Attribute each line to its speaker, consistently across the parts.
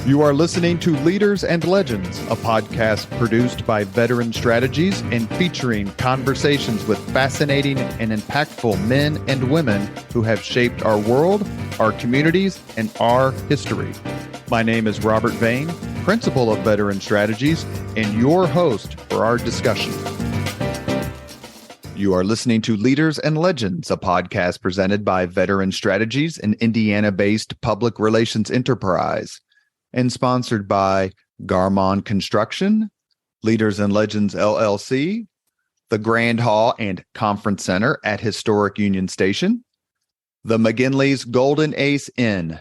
Speaker 1: You are listening to Leaders and Legends, a podcast produced by Veteran Strategies and featuring conversations with fascinating and impactful men and women who have shaped our world, our communities, and our history. My name is Robert Vane, Principal of Veteran Strategies, and your host for our discussion. You are listening to Leaders and Legends, a podcast presented by Veteran Strategies, an Indiana-based public relations enterprise, and sponsored by Garmon Construction, Leaders and Legends LLC, the Grand Hall and Conference Center at Historic Union Station, the McGinley's Golden Ace Inn,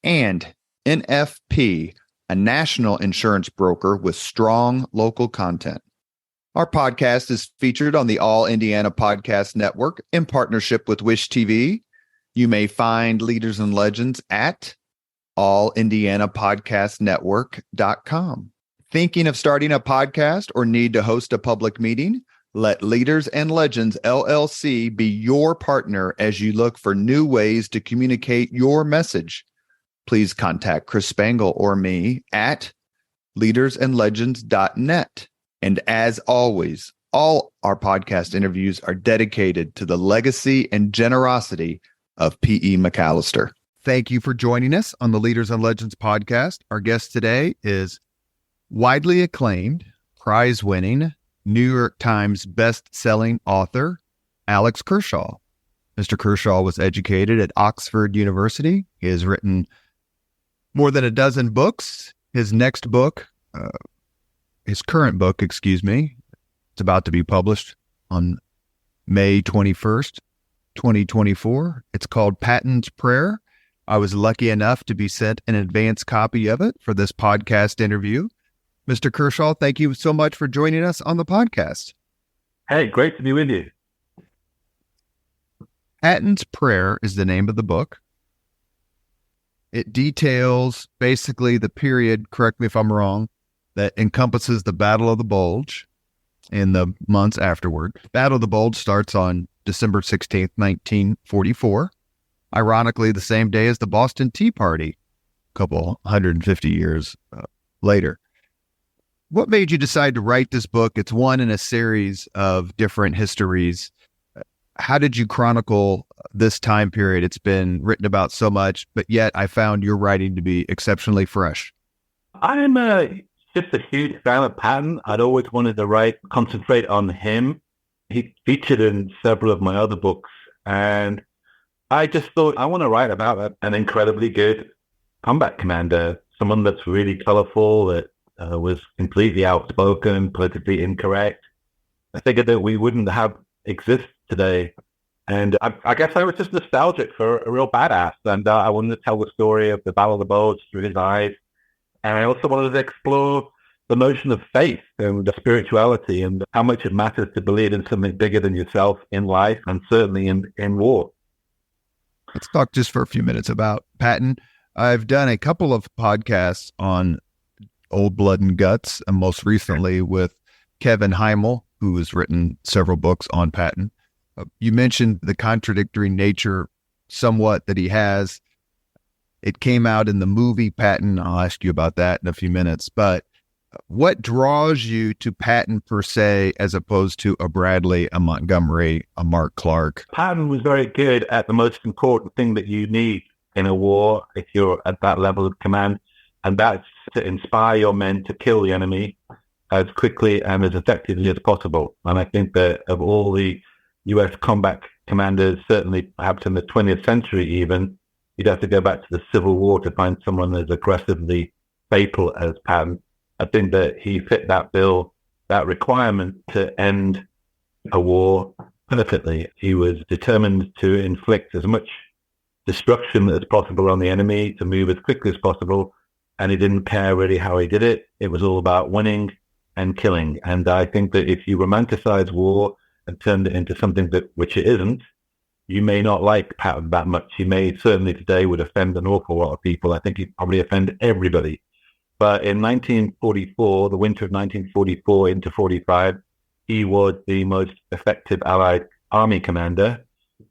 Speaker 1: and NFP, a national insurance broker with strong local content. Our podcast is featured on the All Indiana Podcast Network in partnership with Wish TV. You may find Leaders and Legends at allindianapodcastnetwork.com. Thinking of starting a podcast or need to host a public meeting? Let Leaders and Legends LLC be your partner as you look for new ways to communicate your message. Please contact Chris Spangle or me at leadersandlegends.net. And as always, all our podcast interviews are dedicated to the legacy and generosity of P.E. McAllister. Thank you for joining us on the Leaders and Legends podcast. Our guest today is widely acclaimed, prize-winning, New York Times best-selling author, Alex Kershaw. Mr. Kershaw was educated at Oxford University. He has written more than a dozen books. His current book, it's about to be published on May 21st, 2024. It's called Patton's Prayer. I was lucky enough to be sent an advance copy of it for this podcast interview. Mr. Kershaw, thank you so much for joining us on the podcast.
Speaker 2: Hey, great to be with you.
Speaker 1: Patton's Prayer is the name of the book. It details basically the period, correct me if I'm wrong, that encompasses the Battle of the Bulge and the months afterward. Battle of the Bulge starts on December 16th, 1944. Ironically, the same day as the Boston Tea Party, a couple 150 years later. What made you decide to write this book? It's one in a series of different histories. How did you chronicle this time period? It's been written about so much, but yet I found your writing to be exceptionally fresh.
Speaker 2: I'm just a huge fan of Patton. I'd always wanted to concentrate on him. He featured in several of my other books, and I just thought I want to write about an incredibly good combat commander, someone that's really colorful, that was completely outspoken, politically incorrect. I figured that we wouldn't exist today. And I guess I was just nostalgic for a real badass. And I wanted to tell the story of the Battle of the Bulge through his eyes. And I also wanted to explore the notion of faith and the spirituality and how much it matters to believe in something bigger than yourself in life and certainly in war.
Speaker 1: Let's talk just for a few minutes about Patton. I've done a couple of podcasts on Old Blood and Guts, and most recently with Kevin Heimel, who has written several books on Patton. You mentioned the contradictory nature somewhat that he has. It came out in the movie Patton. I'll ask you about that in a few minutes. But what draws you to Patton per se, as opposed to a Bradley, a Montgomery, a Mark Clark?
Speaker 2: Patton was very good at the most important thing that you need in a war if you're at that level of command, and that's to inspire your men to kill the enemy as quickly and as effectively as possible. And I think that of all the U.S. combat commanders, certainly perhaps in the 20th century even, you'd have to go back to the Civil War to find someone as aggressively fatal as Patton. I think that he fit that bill, that requirement to end a war perfectly. He was determined to inflict as much destruction as possible on the enemy, to move as quickly as possible, and he didn't care really how he did it. It was all about winning and killing. And I think that if you romanticize war and turn it into something which it isn't, you may not like Patton that much. He may certainly today would offend an awful lot of people. I think he'd probably offend everybody. But in 1944, the winter of 1944 into 45, he was the most effective Allied army commander.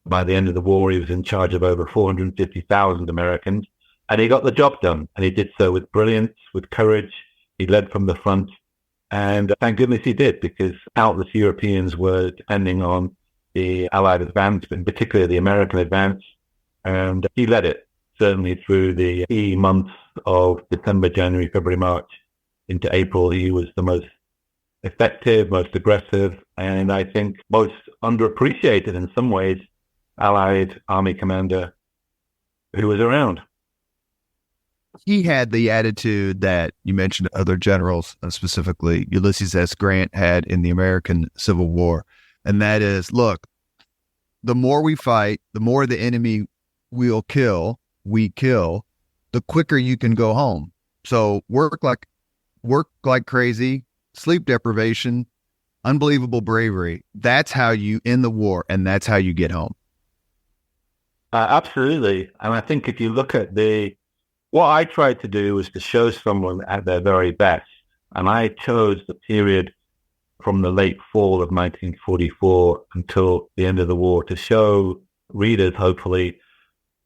Speaker 2: By the end of the war, he was in charge of over 450,000 Americans. And he got the job done, and he did so with brilliance, with courage. He led from the front, and thank goodness he did, because countless Europeans were depending on the Allied advance, in particular the American advance, and he led it, certainly through the key months of December, January, February, March into April. He was the most effective, most aggressive, and I think most underappreciated in some ways Allied army commander who was around.
Speaker 1: He had the attitude that you mentioned other generals, specifically Ulysses S. Grant, had in the American Civil War. And that is, look, the more we fight, the more the enemy we kill, the quicker you can go home. So work like crazy, sleep deprivation, unbelievable bravery. That's how you end the war, and that's how you get home.
Speaker 2: Absolutely. And I think if you look at what I tried to do was to show someone at their very best. And I chose the period from the late fall of 1944 until the end of the war to show readers, hopefully,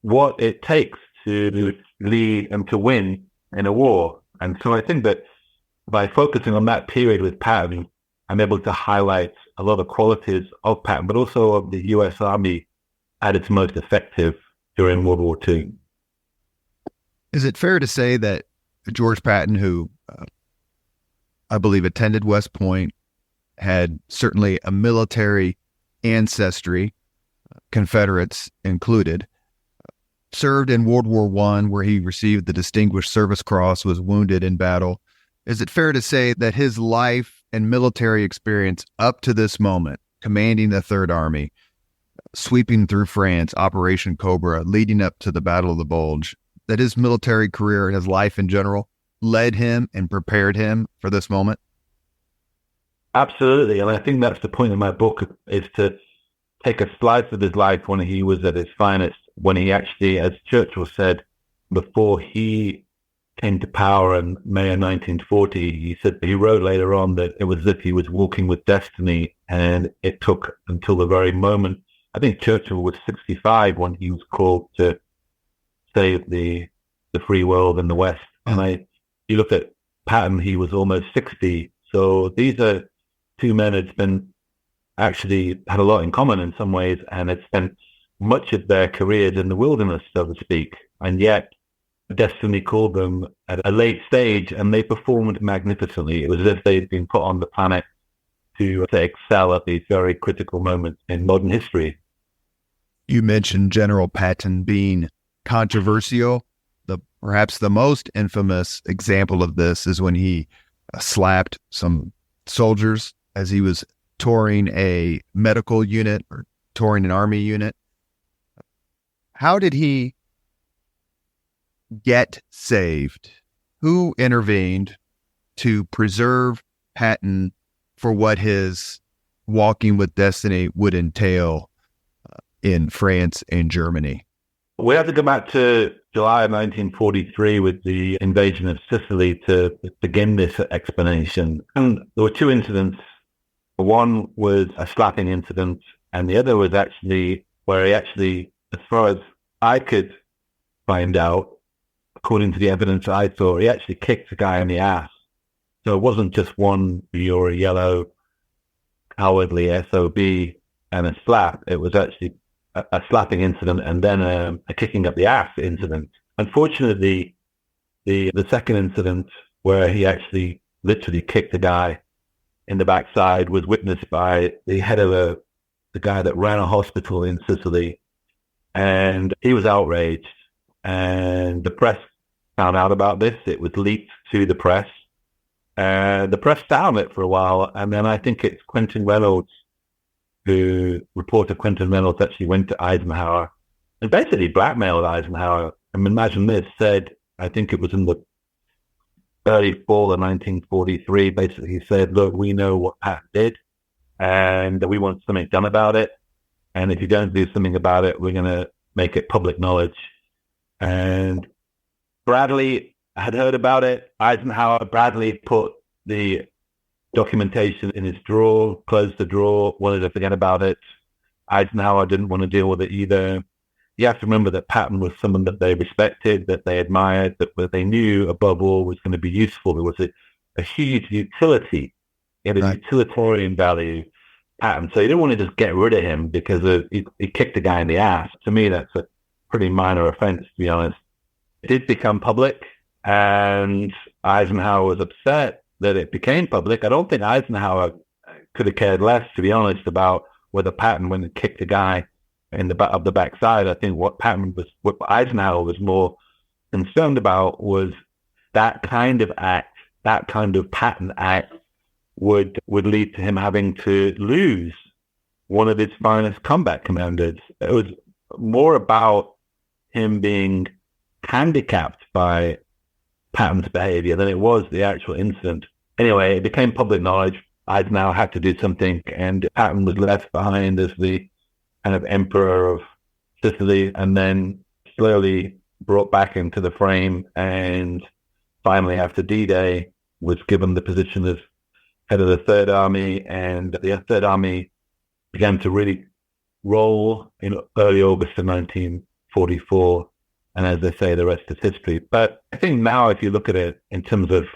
Speaker 2: what it takes to lead and to win in a war. And so I think that by focusing on that period with Patton, I'm able to highlight a lot of qualities of Patton, but also of the U.S. Army at its most effective during World War II.
Speaker 1: Is it fair to say that George Patton, who I believe attended West Point, had certainly a military ancestry, Confederates included, served in World War I, where he received the Distinguished Service Cross, was wounded in battle? Is it fair to say that his life and military experience up to this moment, commanding the Third Army, sweeping through France, Operation Cobra, leading up to the Battle of the Bulge, that his military career and his life in general led him and prepared him for this moment?
Speaker 2: Absolutely. And I think that's the point of my book, is to take a slice of his life when he was at his finest, when he actually, as Churchill said, before he came to power in May of 1940, he wrote later on that it was as if he was walking with destiny, and it took until the very moment. I think Churchill was 65 when he was called to save the free world in the West. And you look at Patton, he was almost 60. So these are two men that's been actually had a lot in common in some ways, and had spent much of their careers in the wilderness, so to speak. And yet destiny called them at a late stage, and they performed magnificently. It was as if they'd been put on the planet to excel at these very critical moments in modern history.
Speaker 1: You mentioned General Patton being controversial. Perhaps the most infamous example of this is when he slapped some soldiers as he was touring a medical unit or touring an army unit. How did he get saved? Who intervened to preserve Patton for what his walking with destiny would entail in France and Germany?
Speaker 2: We have to go back to July of 1943 with the invasion of Sicily to begin this explanation. And there were two incidents. One was a slapping incident, and the other was actually where he actually, as far as I could find out, according to the evidence I saw, he actually kicked the guy in the ass. So it wasn't just one, you're a yellow, cowardly SOB and a slap. It was actually a slapping incident and then a kicking up the ass incident. Unfortunately, the second incident, where he actually literally kicked the guy in the backside, was witnessed by the head of the guy that ran a hospital in Sicily, and he was outraged. And the press found out about this. It was leaked to the press, and the press found it for a while. And then I think it's reporter Quentin Reynolds actually went to Eisenhower and basically blackmailed Eisenhower. I mean, imagine this, said, I think it was in the early fall of 1943, basically he said, look, we know what Pat did, and we want something done about it. And if you don't do something about it, we're going to make it public knowledge. And Bradley had heard about it. Bradley put the documentation in his drawer, closed the drawer, wanted to forget about it. Eisenhower didn't want to deal with it either. you have to remember that Patton was someone that they respected, that they admired, that they knew above all was going to be useful. There was a huge utility. He had a utilitarian value, Patton. So you don't want to just get rid of him because he kicked a guy in the ass. To me, that's a pretty minor offense, to be honest. It did become public, and Eisenhower was upset that it became public. I don't think Eisenhower could have cared less, to be honest, about whether Patton went and kicked a guy in the back of the backside. I think what Eisenhower was more concerned about was that kind of act, that kind of Patton act would lead to him having to lose one of his finest combat commanders. It was more about him being handicapped by Patton's behavior than it was the actual incident. Anyway, it became public knowledge. Eisenhower had to do something, and Patton was left behind as the kind of emperor of Sicily, and then slowly brought back into the frame, and finally after D-Day was given the position as head of the Third Army, and the Third Army began to really roll in early August of 1944, and as they say, the rest is history. But I think now, if you look at it in terms of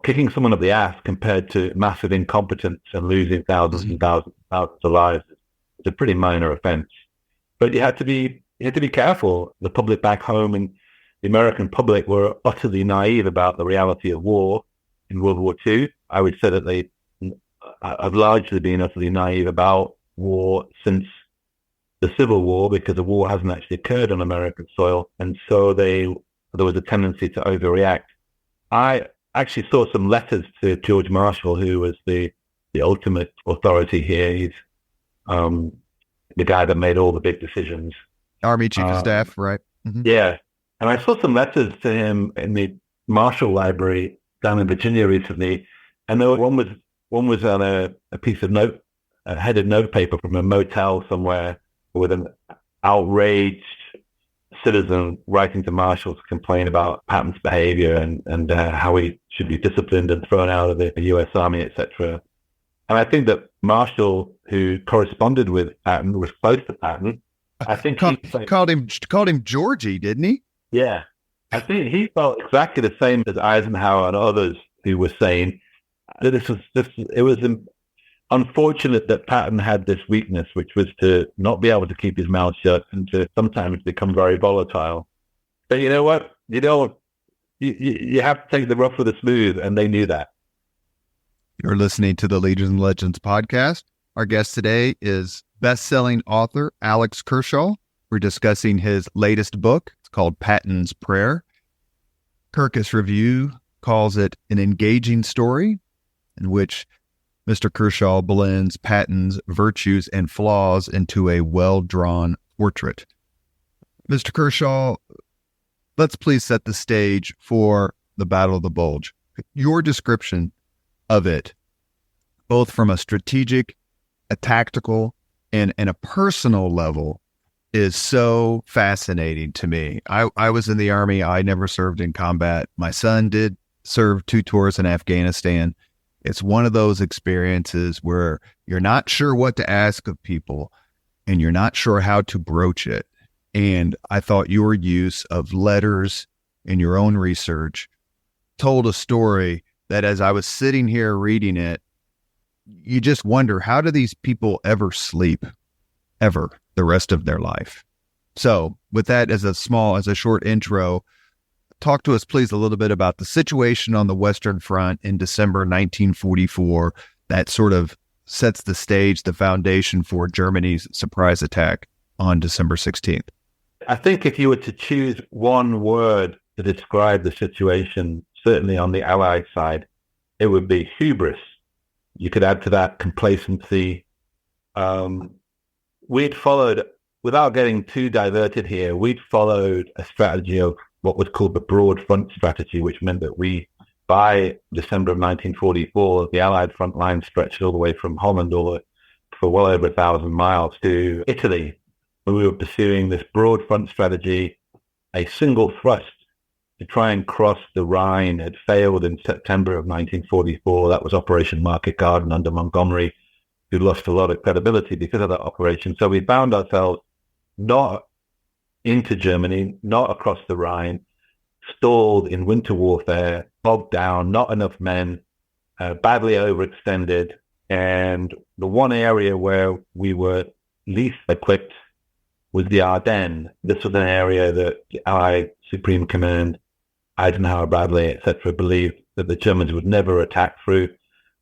Speaker 2: kicking someone up the ass compared to massive incompetence and losing thousands and thousands of lives, it's a pretty minor offense. But you had to be careful. The public back home and the American public were utterly naive about the reality of war in World War II. I would say that they have largely been utterly naive about war since the Civil War, because the war hasn't actually occurred on American soil, and so there was a tendency to overreact. I actually saw some letters to George Marshall, who was the ultimate authority here. He's the guy that made all the big decisions.
Speaker 1: Army Chief of Staff, right? Mm-hmm.
Speaker 2: Yeah. And I saw some letters to him in the Marshall Library down in Virginia recently, and one was on a piece of a headed notepaper from a motel somewhere with an outraged citizen writing to Marshall to complain about Patton's behavior and how he should be disciplined and thrown out of the U.S. Army, etc. And I think that Marshall, who corresponded with Patton, was close to Patton. I think
Speaker 1: called him Georgie, didn't he?
Speaker 2: Yeah. I think he felt exactly the same as Eisenhower and others who were saying that it was unfortunate that Patton had this weakness, which was to not be able to keep his mouth shut and to sometimes become very volatile. But you know what? You have to take the rough with the smooth, and they knew that.
Speaker 1: You're listening to the Leaders and Legends podcast. Our guest today is best-selling author Alex Kershaw. We're discussing his latest book. It's called Patton's Prayer. Kirkus Review calls it an engaging story in which Mr. Kershaw blends Patton's virtues and flaws into a well-drawn portrait. Mr. Kershaw, let's please set the stage for the Battle of the Bulge. Your description of it, both from a strategic, a tactical, and a personal level, is so fascinating to me. I was in the Army. I never served in combat. My son did serve 2 tours in Afghanistan. It's one of those experiences where you're not sure what to ask of people and you're not sure how to broach it. And I thought your use of letters in your own research told a story that, as I was sitting here reading it, you just wonder, how do these people ever sleep, ever, the rest of their life? So with that as a short intro, talk to us, please, a little bit about the situation on the Western Front in December 1944 that sort of sets the stage, the foundation for Germany's surprise attack on December 16th.
Speaker 2: I think if you were to choose one word to describe the situation, certainly on the Allied side, it would be hubris. You could add to that complacency. We'd followed, without getting too diverted here, we'd followed a strategy of what was called the broad front strategy, which meant that by December of 1944, the Allied front line stretched all the way from Holland for well over 1,000 miles to Italy. We were pursuing this broad front strategy. A single thrust to try and cross the Rhine had failed in September of 1944. That was Operation Market Garden under Montgomery, who lost a lot of credibility because of that operation. So we found ourselves not into Germany, not across the Rhine, stalled in winter warfare, bogged down, not enough men, badly overextended. And the one area where we were least equipped was the Ardennes. This was an area that the Allied Supreme Command, Eisenhower, Bradley, etc., believed that the Germans would never attack through.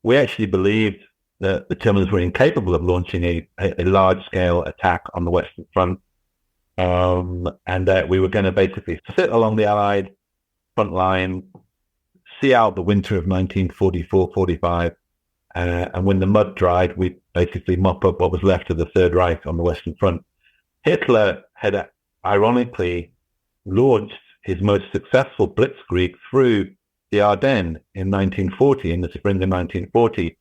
Speaker 2: We actually believed that the Germans were incapable of launching a large-scale attack on the Western Front, and that we were going to basically sit along the Allied front line, see out the winter of 1944-45, and when the mud dried, we'd basically mop up what was left of the Third Reich on the Western Front. Hitler had ironically launched his most successful blitzkrieg through the Ardennes in 1940, in the spring of 1940.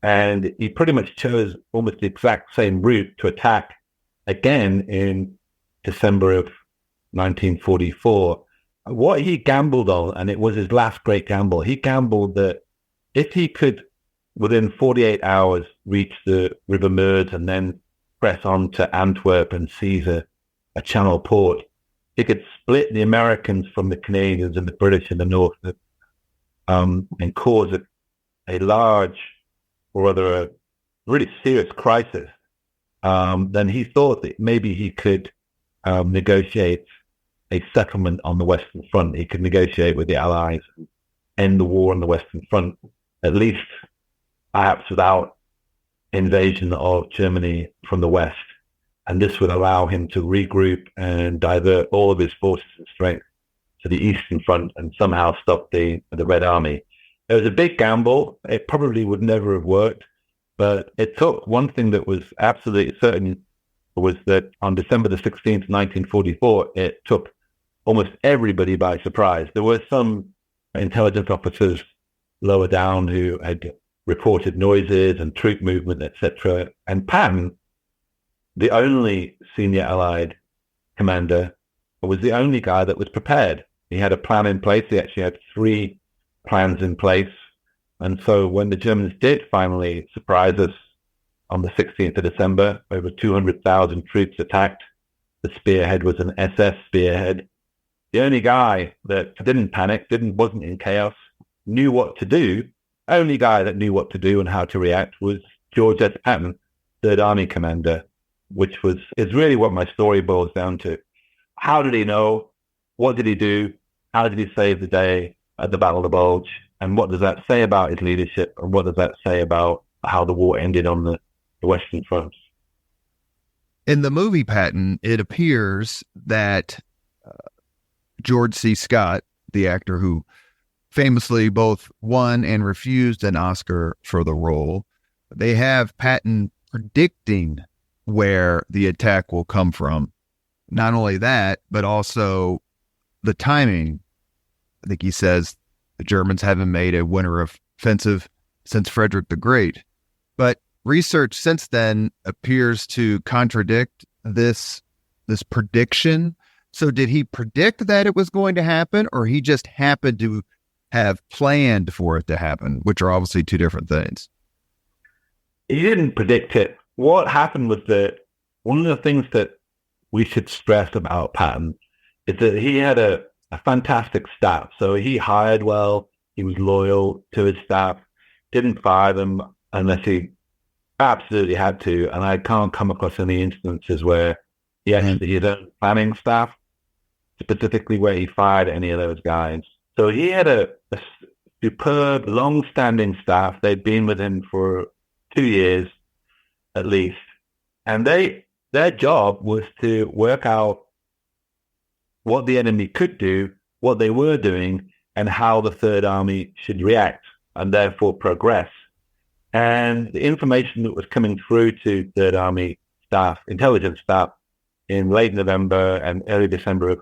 Speaker 2: And he pretty much chose almost the exact same route to attack again in December of 1944. What he gambled on, and it was his last great gamble, he gambled that if he could, within 48 hours, reach the River Meuse and then press on to Antwerp and seize a channel port, he could split the Americans from the Canadians and the British in the north, and cause a large, or rather a really serious crisis. Then he thought that maybe he could negotiate a settlement on the Western Front. He could negotiate with the Allies, end the war on the Western Front, at least perhaps without invasion of Germany from the West. And this would allow him to regroup and divert all of his forces and strength to the Eastern Front and somehow stop the Red Army. It was a big gamble. It probably would never have worked, but it took one thing that was absolutely certain, was that on December the 16th, 1944, it took almost everybody by surprise. There were some intelligence officers lower down who had reported noises and troop movement, etc. And Patton, the only senior Allied commander, was the only guy that was prepared. He had a plan in place. He actually had 3 plans in place. And so when the Germans did finally surprise us on the 16th of December, over 200,000 troops attacked. The spearhead was an SS spearhead. The only guy that didn't panic, wasn't in chaos, knew what to do. Only guy that knew what to do and how to react was George S. Patton, Third Army commander, which is really what my story boils down to. How did he know? What did he do? How did he save the day at the Battle of the Bulge? And what does that say about his leadership? And what does that say about how the war ended on the Western Front?
Speaker 1: In the movie Patton, it appears that George C. Scott, the actor who famously both won and refused an Oscar for the role, they have Patton predicting where the attack will come from. Not only that, but also the timing. I think he says the Germans haven't made a winter offensive since Frederick the Great. But research since then appears to contradict this prediction. So did he predict that it was going to happen, or he just happened to have planned for it to happen, which are obviously two different things?
Speaker 2: He didn't predict it. What happened was that one of the things that we should stress about Patton is that he had a fantastic staff. So he hired well, he was loyal to his staff, didn't fire them unless he absolutely had to. And I can't come across any instances where he actually had a planning staff, specifically where he fired any of those guys. So he had a superb, long-standing staff. They'd been with him for 2 years at least. And their job was to work out what the enemy could do, what they were doing, and how the Third Army should react and therefore progress. And the information that was coming through to Third Army staff, intelligence staff, in late November and early December of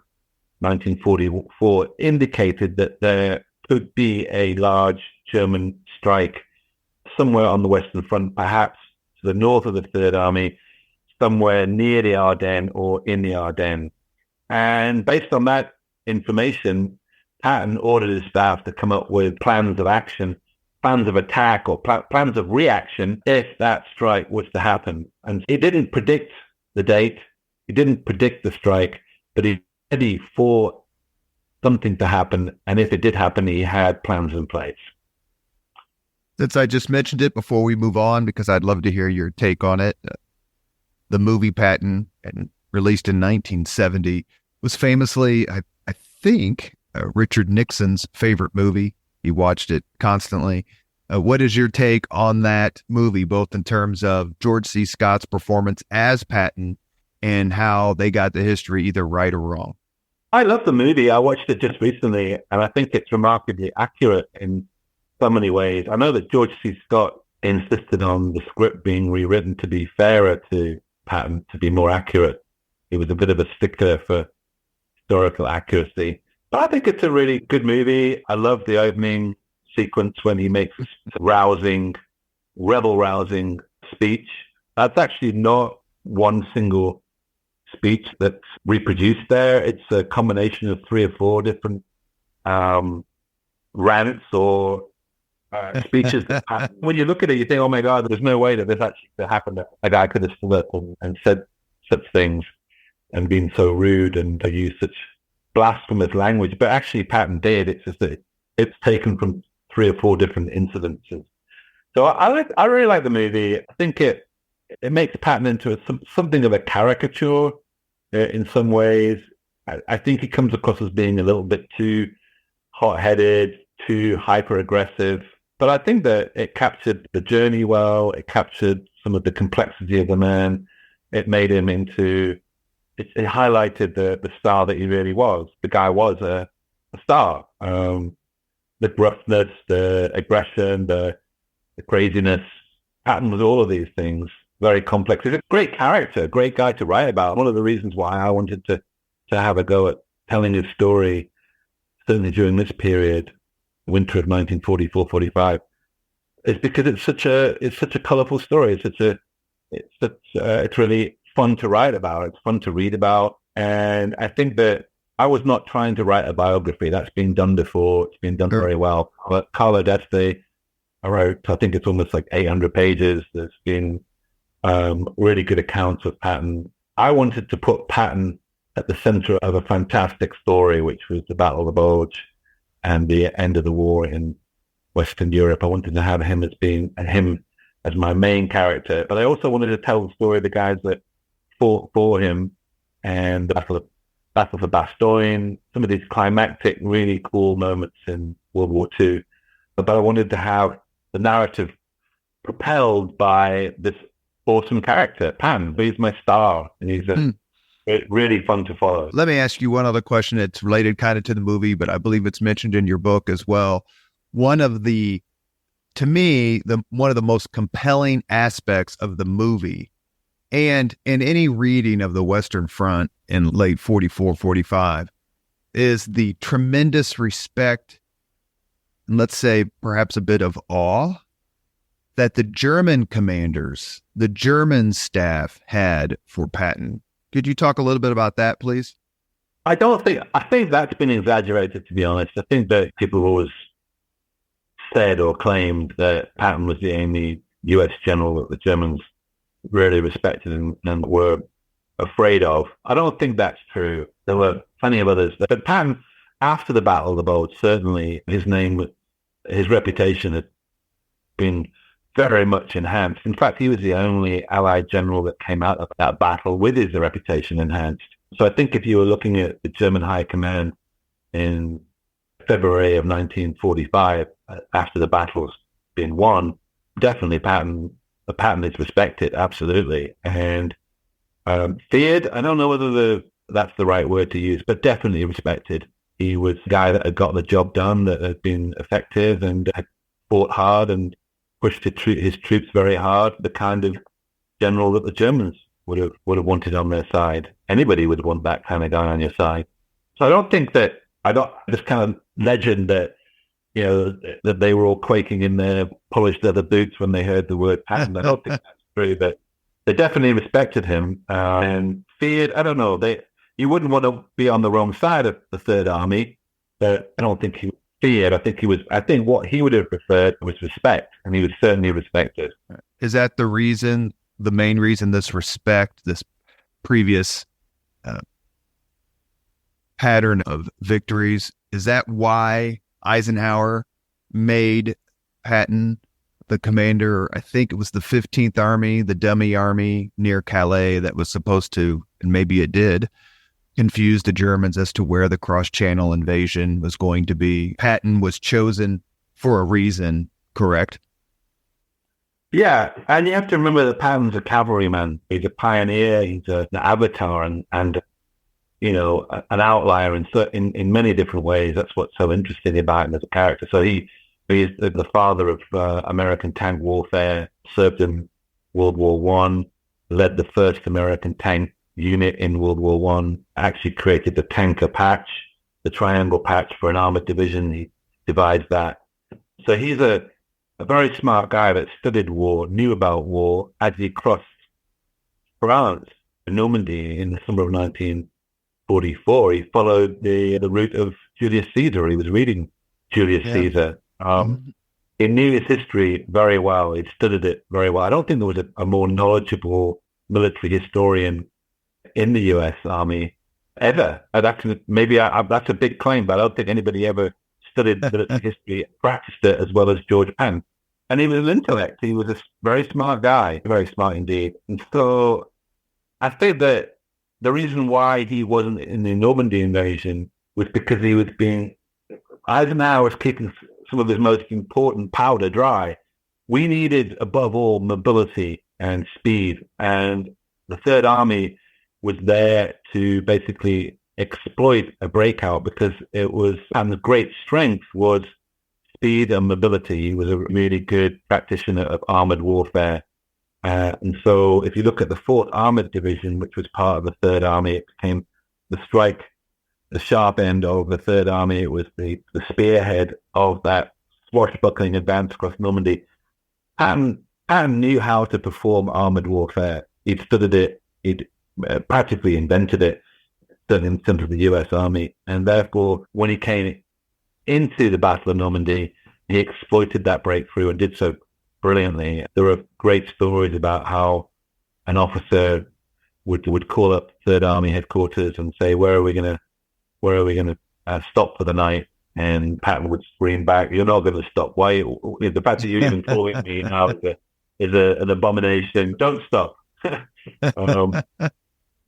Speaker 2: 1944 indicated that there could be a large German strike somewhere on the Western Front, perhaps to the north of the Third Army, somewhere near the Ardennes or in the Ardennes. And based on that information, Patton ordered his staff to come up with plans of action, plans of attack, or plans of reaction if that strike was to happen. And he didn't predict the date. He didn't predict the strike, but he was ready for something to happen. And if it did happen, he had plans in place.
Speaker 1: Since I just mentioned it before we move on, because I'd love to hear your take on it, the movie Patton, released in 1970, was famously, I think, Richard Nixon's favorite movie. He watched it constantly. What is your take on that movie, both in terms of George C. Scott's performance as Patton and how they got the history either right or wrong?
Speaker 2: I love the movie. I watched it just recently, and I think it's remarkably accurate in so many ways. I know that George C. Scott insisted on the script being rewritten to be fairer to Patton, to be more accurate. He was a bit of a stickler for historical accuracy. But I think it's a really good movie. I love the opening sequence when he makes a rousing, rebel-rousing speech. That's actually not one single speech that's reproduced there. It's a combination of 3 or 4 different rants or speeches. When you look at it, you think, oh my God, there's no way that this actually could happen. A guy could have stood up and said such things and been so rude and used such blasphemous language. But actually, Patton did. It's just that it's taken from 3 or 4 different incidences. So I really like the movie. I think it makes Patton into something of a caricature in some ways. I think he comes across as being a little bit too hot-headed, too hyper-aggressive. But I think that it captured the journey well. It captured some of the complexity of the man. It made him into... It highlighted the star that he really was. The guy was a star. The gruffness, the aggression, the craziness. Patton was all of these things. Very complex. He's a great character, great guy to write about. One of the reasons why I wanted to have a go at telling his story, certainly during this period, winter of 1944-45, is because it's such a colorful story. It's really fun to write about. It's fun to read about. And I think that I was not trying to write a biography. That's been done before. It's been done very well. But Carlo D'Este, I wrote, I think it's almost like 800 pages. There's been really good accounts of Patton. I wanted to put Patton at the center of a fantastic story, which was the Battle of the Bulge and the end of the war in Western Europe. I wanted to have him as my main character. But I also wanted to tell the story of the guys that fought for him and the Battle of Bastogne, some of these climactic, really cool moments in World War II. But I wanted to have the narrative propelled by this awesome character, Patton. He's my star, and he's really fun to follow.
Speaker 1: Let me ask you one other question. It's related kind of to the movie, but I believe it's mentioned in your book as well. One of the most compelling aspects of the movie, and in any reading of the Western Front in late 44, 45, is the tremendous respect, and let's say perhaps a bit of awe, that the German commanders, the German staff had for Patton. Could you talk a little bit about that, please?
Speaker 2: I think that's been exaggerated, to be honest. I think that people always said or claimed that Patton was the only U.S. general that the Germans really respected and were afraid of. I don't think that's true. There were plenty of others. But Patton, after the Battle of the Bulge, certainly his reputation had been very much enhanced. In fact, he was the only Allied general that came out of that battle with his reputation enhanced. So I think if you were looking at the German High Command in February of 1945, after the battle's been won, definitely Patton is respected, absolutely. And feared, I don't know whether that's the right word to use, but definitely respected. He was a guy that had got the job done, that had been effective and had fought hard and pushed his troops very hard, the kind of general that the Germans would have wanted on their side. Anybody would want that kind of guy on your side. So I don't think that, this kind of legend that, that they were all quaking in their polished leather boots when they heard the word Patton. I don't think that's true, but they definitely respected him and feared. I don't know. You wouldn't want to be on the wrong side of the Third Army, but I don't think he feared. I think what he would have preferred was respect, and he was certainly respected.
Speaker 1: Is that the main reason, this respect, this previous uh, pattern of victories. Is that why Eisenhower made Patton the commander? I think it was the 15th Army, the dummy army near Calais that was supposed to, and maybe it did, confuse the Germans as to where the cross-channel invasion was going to be. Patton was chosen for a reason, correct?
Speaker 2: Yeah, and you have to remember that Patton's a cavalryman. He's a pioneer. He's an avatar, and an outlier in many different ways. That's what's so interesting about him as a character. So he is the father of American tank warfare. Served in World War One, led the first American tank unit in World War One. Actually created the tanker patch, the triangle patch for an armored division. He divides that. So he's a very smart guy that studied war, knew about war, as he crossed France, Normandy in the summer of 1944. He followed the route of Julius Caesar. He was reading Julius Caesar. He knew his history very well. He'd studied it very well. I don't think there was a more knowledgeable military historian in the U.S. Army ever. That's a big claim, but I don't think anybody ever studied military history, practiced it as well as George Patton. And he was an intellect. He was a very smart guy, very smart indeed. And so I think that the reason why he wasn't in the Normandy invasion was because Eisenhower was keeping some of his most important powder dry. We needed, above all, mobility and speed. And the Third Army was there to basically exploit a breakout because and the great strength was speed and mobility. He was a really good practitioner of armored warfare. And so if you look at the 4th Armored Division, which was part of the Third Army, it became the sharp end of the Third Army. It was the spearhead of that swashbuckling advance across Normandy. Patton knew how to perform armored warfare. He'd studied it. He'd practically invented it, certainly in terms of the U.S. Army. And therefore, when he came into the Battle of Normandy, he exploited that breakthrough and did so brilliantly. There are great stories about how an officer would call up Third Army headquarters and say, "Where are we going to stop for the night?" And Patton would scream back, "You're not going to stop. Why? The fact that you're even calling me now is an abomination. Don't stop."
Speaker 1: Let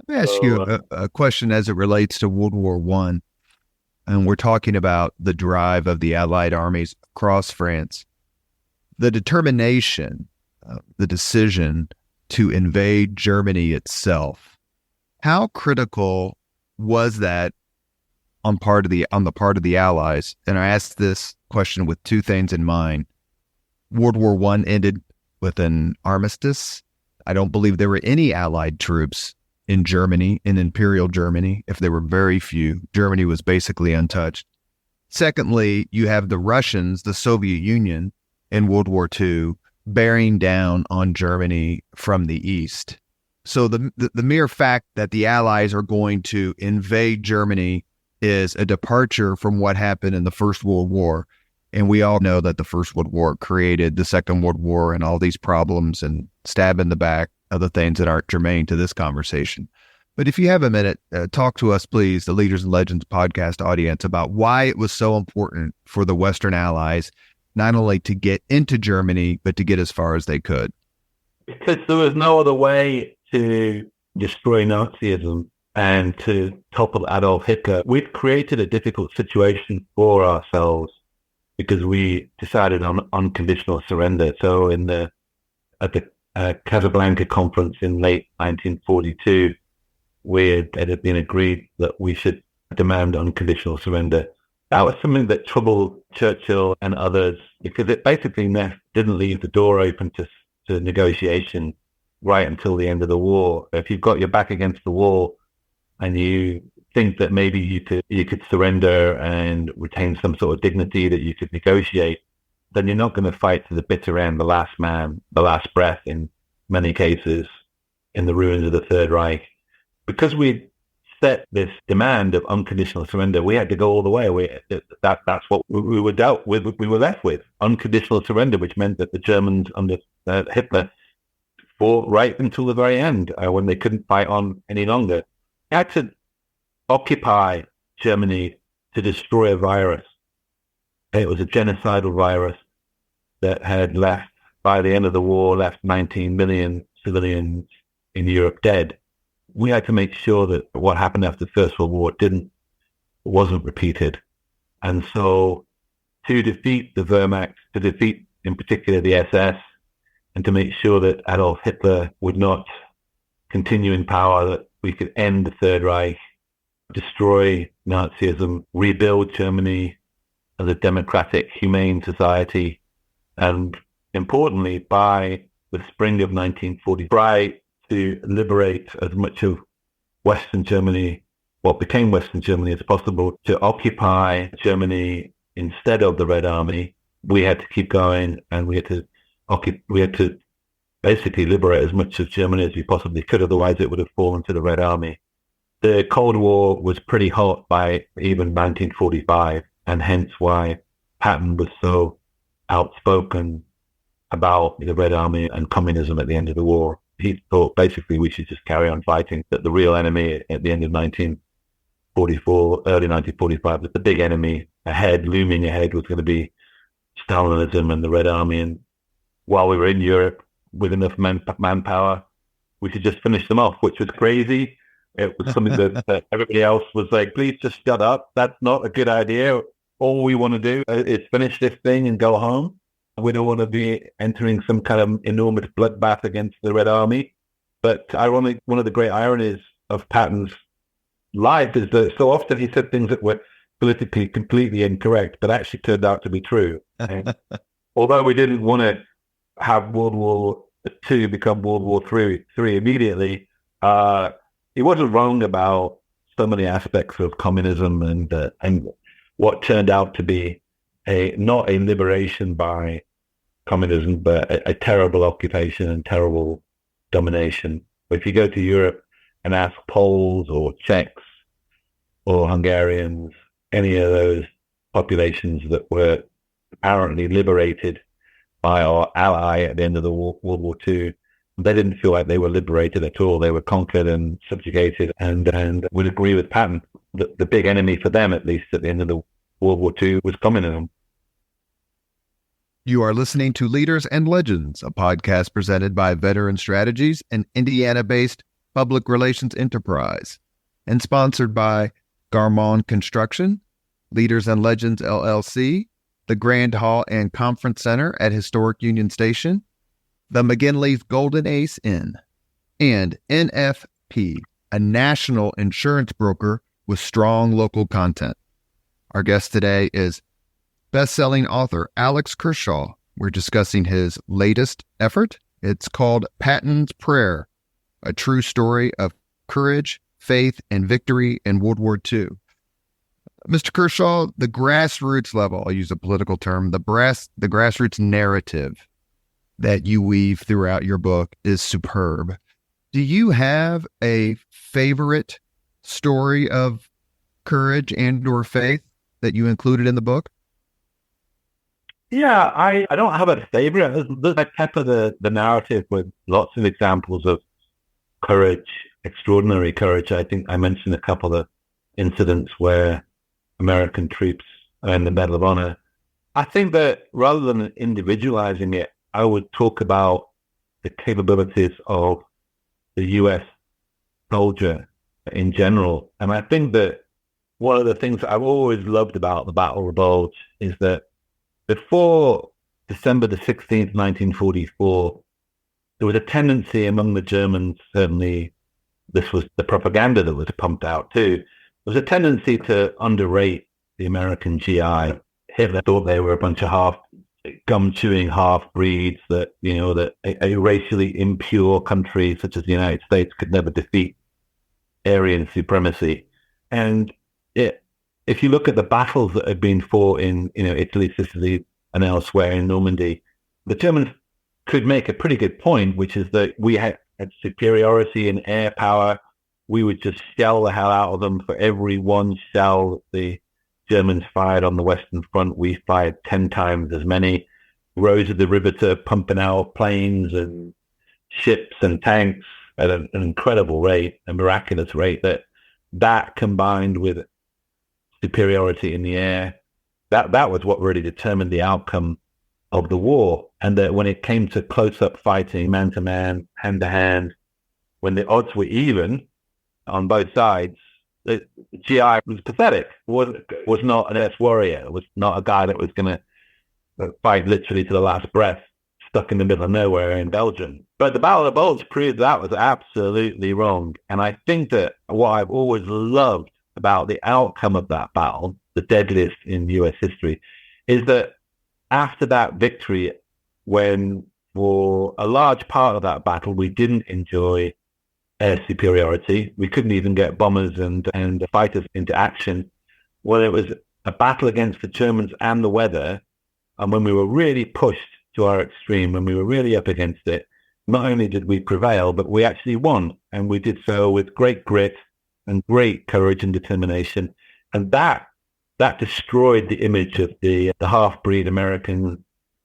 Speaker 1: me ask you a question as it relates to World War One, and we're talking about the drive of the Allied armies across France. The determination, the decision to invade Germany itself. How critical was that on the part of the Allies? And I asked this question with two things in mind. World War One ended with an armistice. I don't believe there were any Allied troops in Germany, in Imperial Germany. If there were very few, Germany was basically untouched. Secondly, you have the Russians, the Soviet Union, in World War II, bearing down on Germany from the east. So the mere fact that the Allies are going to invade Germany is a departure from what happened in the First World War. And we all know that the First World War created the Second World War and all these problems and stab in the back, other things that aren't germane to this conversation. But if you have a minute, talk to us, please, the Leaders and Legends podcast audience, about why it was so important for the Western Allies not only to get into Germany, but to get as far as they could.
Speaker 2: Because there was no other way to destroy Nazism and to topple Adolf Hitler. We'd created a difficult situation for ourselves because we decided on unconditional surrender. So at the Casablanca conference in late 1942, it had been agreed that we should demand unconditional surrender. That was something that troubled Churchill and others because it basically didn't leave the door open to negotiation right until the end of the war. If you've got your back against the wall and you think that maybe you could surrender and retain some sort of dignity, that you could negotiate, then you're not going to fight to the bitter end, the last man, the last breath in many cases in the ruins of the Third Reich. Because we set this demand of unconditional surrender, we had to go all the way. That's what we were dealt with. We were left with unconditional surrender, which meant that the Germans under Hitler fought right until the very end when they couldn't fight on any longer. had to occupy Germany to destroy a virus. It was a genocidal virus that had left, by the end of the war, left 19 million civilians in Europe dead. We had to make sure that what happened after the First World War wasn't repeated. And so to defeat the Wehrmacht, to defeat in particular the SS, and to make sure that Adolf Hitler would not continue in power, that we could end the Third Reich, destroy Nazism, rebuild Germany as a democratic, humane society, and importantly, by the spring of 1940, try to liberate as much of Western Germany, what became Western Germany, as possible, to occupy Germany instead of the Red Army. We had to keep going, and we had to basically liberate as much of Germany as we possibly could, otherwise it would have fallen to the Red Army. The Cold War was pretty hot by even 1945, and hence why Patton was so outspoken about the Red Army and communism at the end of the war. He thought basically we should just carry on fighting, that the real enemy at the end of 1944, early 1945, that the big enemy looming ahead, was going to be Stalinism and the Red Army. And while we were in Europe with enough manpower, we should just finish them off, which was crazy. It was something that everybody else was like, please just shut up. That's not a good idea. All we want to do is finish this thing and go home. We don't want to be entering some kind of enormous bloodbath against the Red Army. But ironically, one of the great ironies of Patton's life is that so often he said things that were politically completely incorrect, but actually turned out to be true. Although we didn't want to have World War II become World War III immediately, he wasn't wrong about so many aspects of communism and what turned out to be not a liberation by communism, but a terrible occupation and terrible domination. If you go to Europe and ask Poles or Czechs or Hungarians, any of those populations that were apparently liberated by our ally at the end of the World War II, they didn't feel like they were liberated at all. They were conquered and subjugated, and would agree with Patton that the big enemy for them, at least at the end of the World War II, was communism.
Speaker 1: You are listening to Leaders and Legends, a podcast presented by Veteran Strategies, an Indiana-based public relations enterprise, and sponsored by Garmon Construction, Leaders and Legends LLC, the Grand Hall and Conference Center at Historic Union Station, the McGinley's Golden Ace Inn, and NFP, a national insurance broker with strong local content. Our guest today is best-selling author Alex Kershaw. We're discussing his latest effort. It's called Patton's Prayer, a true story of courage, faith, and victory in World War II. Mr. Kershaw, the grassroots level, I'll use a political term, the grassroots narrative that you weave throughout your book is superb. Do you have a favorite story of courage and or faith that you included in the book?
Speaker 2: Yeah, I don't have a favorite. I pepper the narrative with lots of examples of courage, extraordinary courage. I think I mentioned a couple of incidents where American troops earned the Medal of Honor. I think that rather than individualizing it, I would talk about the capabilities of the U.S. soldier in general. And I think that one of the things that I've always loved about the Battle of the Bulge is that before December the 16th, 1944, there was a tendency among the Germans, certainly this was the propaganda that was pumped out too, there was a tendency to underrate the American GI. Hitler thought they were a bunch of gum-chewing half-breeds that, that a racially impure country such as the United States could never defeat Aryan supremacy. And if you look at the battles that had been fought in, Italy, Sicily, and elsewhere in Normandy, the Germans could make a pretty good point, which is that we had superiority in air power. We would just shell the hell out of them. For every one shell that the Germans fired on the Western Front, we fired 10 times as many. Rose of the Riveter pumping out planes and ships and tanks at an incredible rate, a miraculous rate that that combined with superiority in the air, that was what really determined the outcome of the war. And that when it came to close-up fighting, man-to-man, hand-to-hand, when the odds were even on both sides, the GI was pathetic. Was not an S warrior. Was not a guy that was going to fight literally to the last breath, stuck in the middle of nowhere in Belgium. But the Battle of Bulge proved that was absolutely wrong. And I think that what I've always loved about the outcome of that battle, the deadliest in US history, is that after that victory, when for a large part of that battle we didn't enjoy air superiority, we couldn't even get bombers and fighters into action. Well, it was a battle against the Germans and the weather, and when we were really pushed to our extreme, when we were really up against it, not only did we prevail, but we actually won, and we did so with great grit and great courage and determination. And that destroyed the image of the half-breed American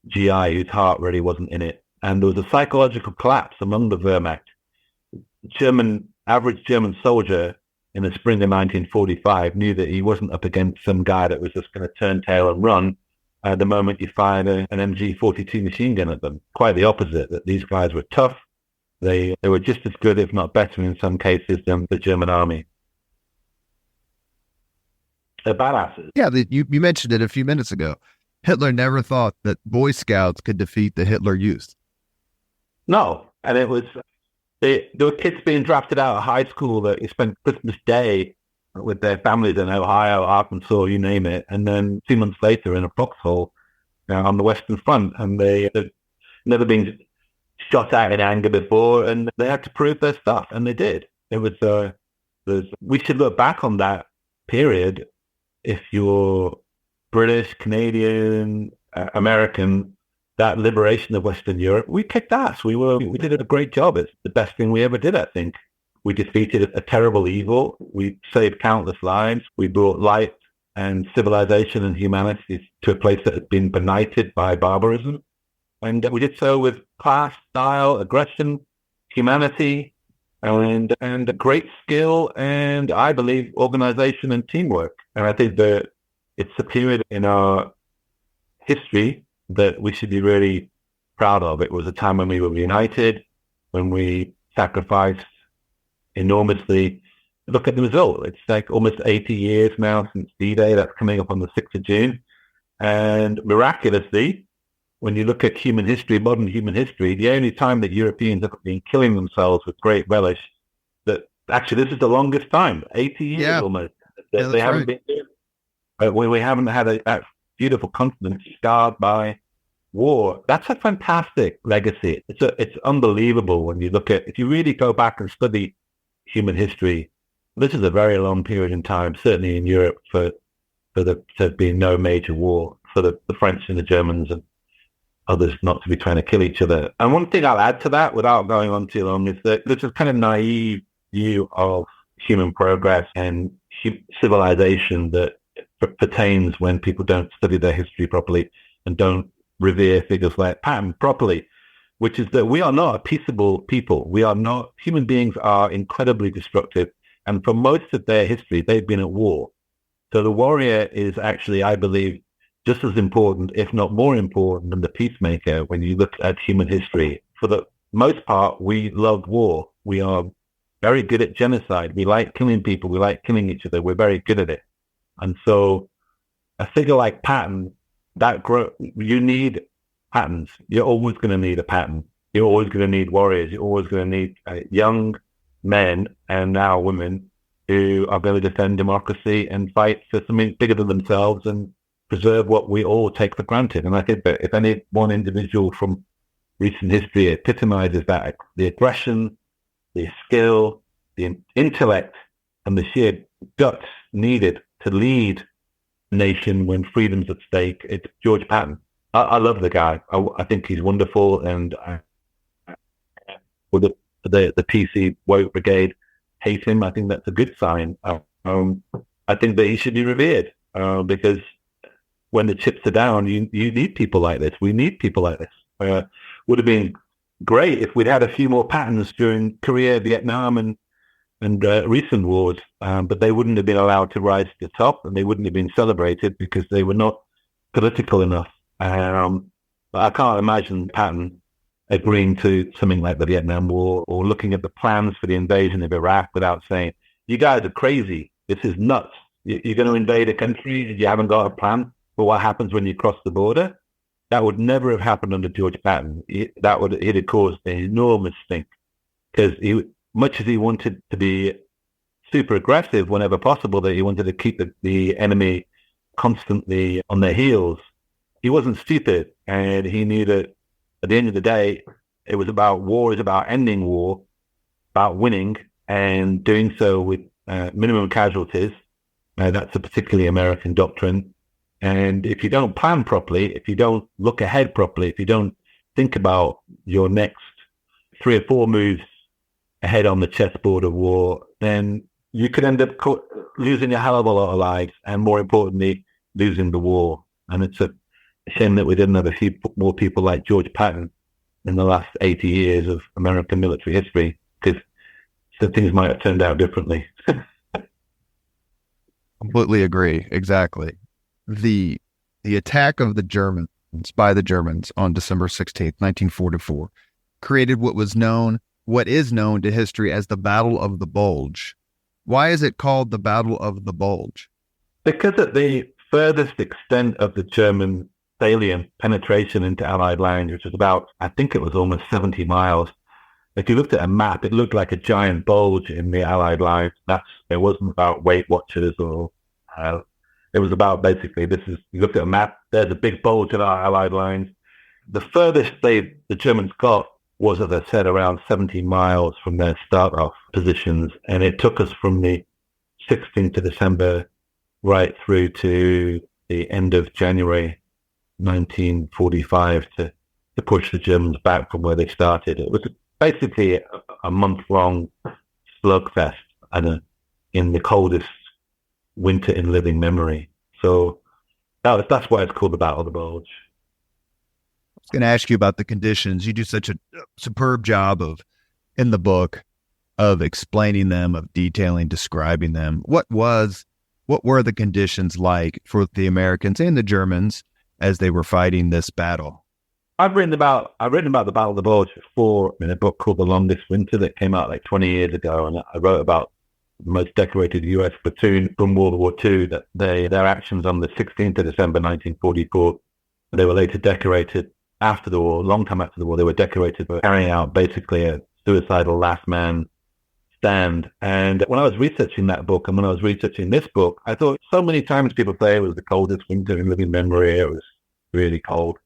Speaker 2: GI whose heart really wasn't in it. And there was a psychological collapse among the Wehrmacht. Average German soldier in the spring of 1945 knew that he wasn't up against some guy that was just going to turn tail and run the moment you fired an MG-42 machine gun at them. Quite the opposite, that these guys were tough. They were just as good, if not better in some cases, than the German army. They're badasses.
Speaker 1: Yeah, you mentioned it a few minutes ago. Hitler never thought that Boy Scouts could defeat the Hitler Youth.
Speaker 2: No, and it was... There were kids being drafted out of high school that you spent Christmas Day with their families in Ohio, Arkansas, you name it, and then 2 months later in a foxhole on the Western Front, and they'd never been shot at in anger before, and they had to prove their stuff, and they did. It was we should look back on that period. If you're British, Canadian, American, that liberation of Western Europe, we kicked ass. We did a great job. It's the best thing we ever did, I think. We defeated a terrible evil. We saved countless lives. We brought light and civilization and humanity to a place that had been benighted by barbarism. And we did so with class, style, aggression, humanity, and great skill, and I believe organization and teamwork. And I think that it's a period in our history that we should be really proud of. It was a time when we were united, when we sacrificed enormously. Look at the result. It's like almost 80 years now since D-Day. That's coming up on the 6th of June. And miraculously, when you look at human history, modern human history, the only time that Europeans have been killing themselves with great relish, that actually this is the longest time, 80 years almost. They haven't been doing it. We haven't had that beautiful continent scarred by war. That's a fantastic legacy. It's unbelievable when you look at, if you really go back and study human history, this is a very long period in time, certainly in Europe, for there to be no major war, for the French and the Germans and others not to be trying to kill each other. And one thing I'll add to that, without going on too long, is that there's a kind of naive view of human progress and civilization that pertains when people don't study their history properly and don't revere figures like Patton properly, which is that we are not a peaceable people. Human beings are incredibly destructive, and for most of their history, they've been at war. So the warrior is actually, I believe, just as important, if not more important, than the peacemaker when you look at human history. For the most part, we loved war. We are very good at genocide. We like killing people. We like killing each other. We're very good at it. And so a figure like Patton, you need Pattons. You're always going to need a Patton. You're always going to need warriors. You're always going to need young men and now women who are going to defend democracy and fight for something bigger than themselves and preserve what we all take for granted. And I think that if any one individual from recent history epitomizes that, the aggression, the skill, the intellect, and the sheer guts needed to lead a nation when freedom's at stake, it's George Patton. I love the guy. I think he's wonderful, and with the PC woke brigade hate him. I think that's a good sign. I think that he should be revered because when the chips are down, you need people like this. We need people like this. Would have been great if we'd had a few more Pattons during Korea, Vietnam, and and recent wars, but they wouldn't have been allowed to rise to the top, and they wouldn't have been celebrated because they were not political enough. But I can't imagine Patton agreeing to something like the Vietnam War or looking at the plans for the invasion of Iraq without saying, "You guys are crazy. This is nuts. You're going to invade a country and you haven't got a plan for what happens when you cross the border." That would never have happened under George Patton. He'd have caused an enormous stink because much as he wanted to be super aggressive whenever possible, that he wanted to keep the enemy constantly on their heels, he wasn't stupid, and he knew that at the end of the day, it was about war, is about ending war, about winning, and doing so with minimum casualties. That's a particularly American doctrine. And if you don't plan properly, if you don't look ahead properly, if you don't think about your next 3 or 4 moves ahead on the chessboard of war, then you could end up losing a hell of a lot of lives, and more importantly, losing the war. And it's a shame that we didn't have a few more people like George Patton in the last 80 years of American military history, because some things might have turned out differently.
Speaker 1: Completely agree. Exactly. The attack of the Germans by the Germans on December 16th, 1944, created what is known to history as the Battle of the Bulge. Why is it called the Battle of the Bulge?
Speaker 2: Because at the furthest extent of the German salient penetration into Allied lines, which was about, I think it was almost 70 miles. If you looked at a map, it looked like a giant bulge in the Allied lines. It wasn't about Weight Watchers or it was about basically you looked at a map, there's a big bulge in our Allied lines. The furthest the Germans got was, as I said, around 70 miles from their start-off positions, and it took us from the 16th of December right through to the end of January 1945 to push the Germans back from where they started. It was basically a month-long slugfest in the coldest winter in living memory. So that's why it's called the Battle of the Bulge.
Speaker 1: I was going to ask you about the conditions. You do such a superb job in the book of explaining them, of detailing, describing them. What were the conditions like for the Americans and the Germans as they were fighting this battle?
Speaker 2: I've written about the Battle of the Bulge before in a book called The Longest Winter that came out like 20 years ago, and I wrote about the most decorated U.S. platoon from World War II, that their actions on the 16th of December 1944, they were later decorated after the war, a long time after the war. They were decorated for carrying out basically a suicidal last man stand. And when I was researching that book and when I was researching this book, I thought so many times people say it was the coldest winter in living memory, it was really cold.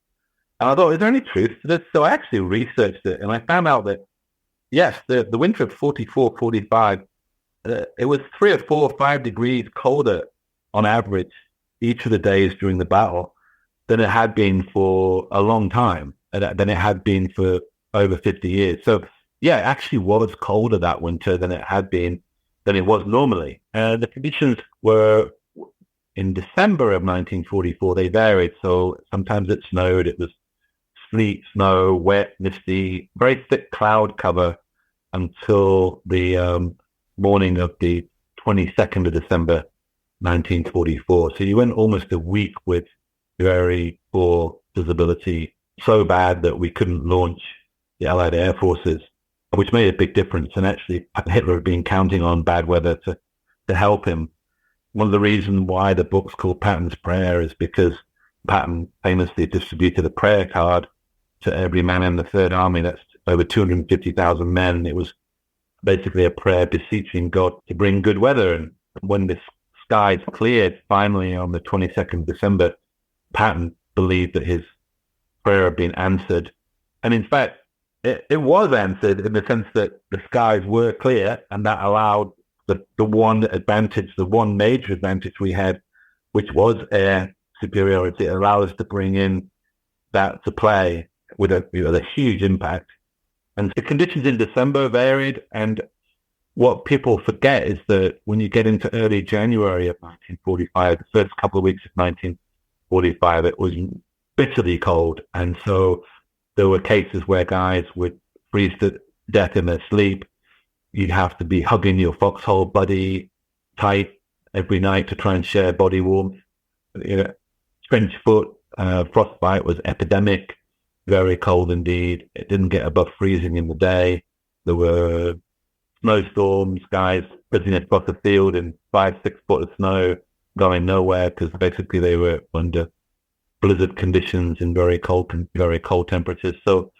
Speaker 2: And I thought, is there any truth to this? So I actually researched it, and I found out that, yes, the winter of 44, 45, it was 3 or 4 or 5 degrees colder on average each of the days during the battle than it had been for a long time, than it had been for over 50 years. So, yeah, it actually was colder that winter than it was normally. The conditions were, in December of 1944, they varied. So sometimes it snowed, it was sleet, snow, wet, misty, very thick cloud cover until the morning of the 22nd of December, 1944. So you went almost a week with very poor visibility, so bad that we couldn't launch the Allied air forces, which made a big difference. And actually, Hitler had been counting on bad weather to help him. One of the reasons why the book's called Patton's Prayer is because Patton famously distributed a prayer card to every man in the Third Army. That's over 250,000 men. It was basically a prayer beseeching God to bring good weather. And when the skies cleared finally on the 22nd of December, Patton believed that his prayer had been answered. And in fact, it was answered in the sense that the skies were clear, and that allowed the one advantage, the one major advantage we had, which was air superiority. It allowed us to bring in that to play with a huge impact. And the conditions in December varied, and what people forget is that when you get into early January of 1945, the first couple of weeks of 1945, it was bitterly cold. And so there were cases where guys would freeze to death in their sleep. you'd have to be hugging your foxhole buddy tight every night to try and share body warmth. You know, trench foot, frostbite was epidemic, very cold indeed. It didn't get above freezing in the day. There were snowstorms, guys spreading across the field in 5-6 foot of snow, going nowhere because basically they were under blizzard conditions in very cold temperatures. So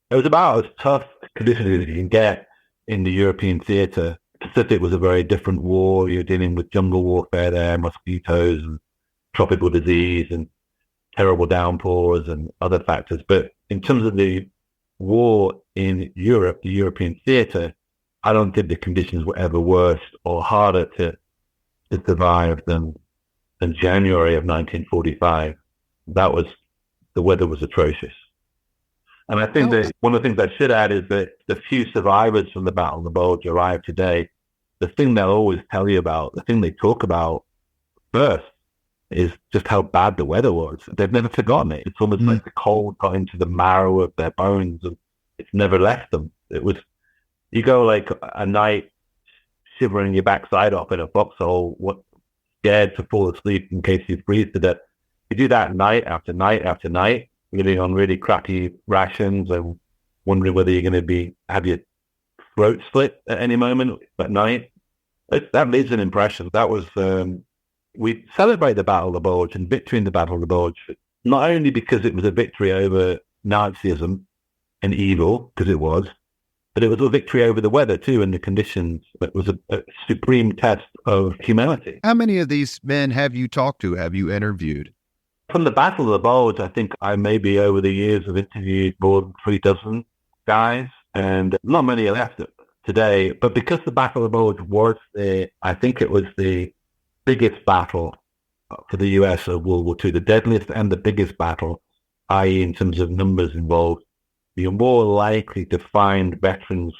Speaker 2: it was about as tough conditions as you can get in the European theatre. Pacific was a very different war. You're dealing with jungle warfare there, mosquitoes and tropical disease and terrible downpours and other factors. But in terms of the war in Europe, the European theatre, I don't think the conditions were ever worse or harder to survive than January of 1945. The weather was atrocious. And I think that one of the things I should add is that the few survivors from the Battle of the Bulge arrive today. The thing they'll always tell you about, the thing they talk about first, is just how bad the weather was. They've never forgotten it. It's almost like the cold got into the marrow of their bones and it's never left them. It was, you go like a night shivering your backside off in a foxhole, scared to fall asleep in case you freeze to death. You do that night after night after night, living on really crappy rations and wondering whether you're going to have your throat slit at any moment at night. That leaves an impression. That was, we celebrate the Battle of the Bulge and victory in the Battle of the Bulge, not only because it was a victory over Nazism and evil, because it was, but it was a victory over the weather too and the conditions. It was a supreme test of humanity.
Speaker 1: How many of these men have you talked to, have you interviewed?
Speaker 2: From the Battle of the Bulge, I think I maybe over the years have interviewed more than 3 dozen guys, and not many are left today. But because the Battle of the Bulge was I think it was the biggest battle for the US of World War II, the deadliest and the biggest battle, i.e. in terms of numbers involved, you're more likely to find veterans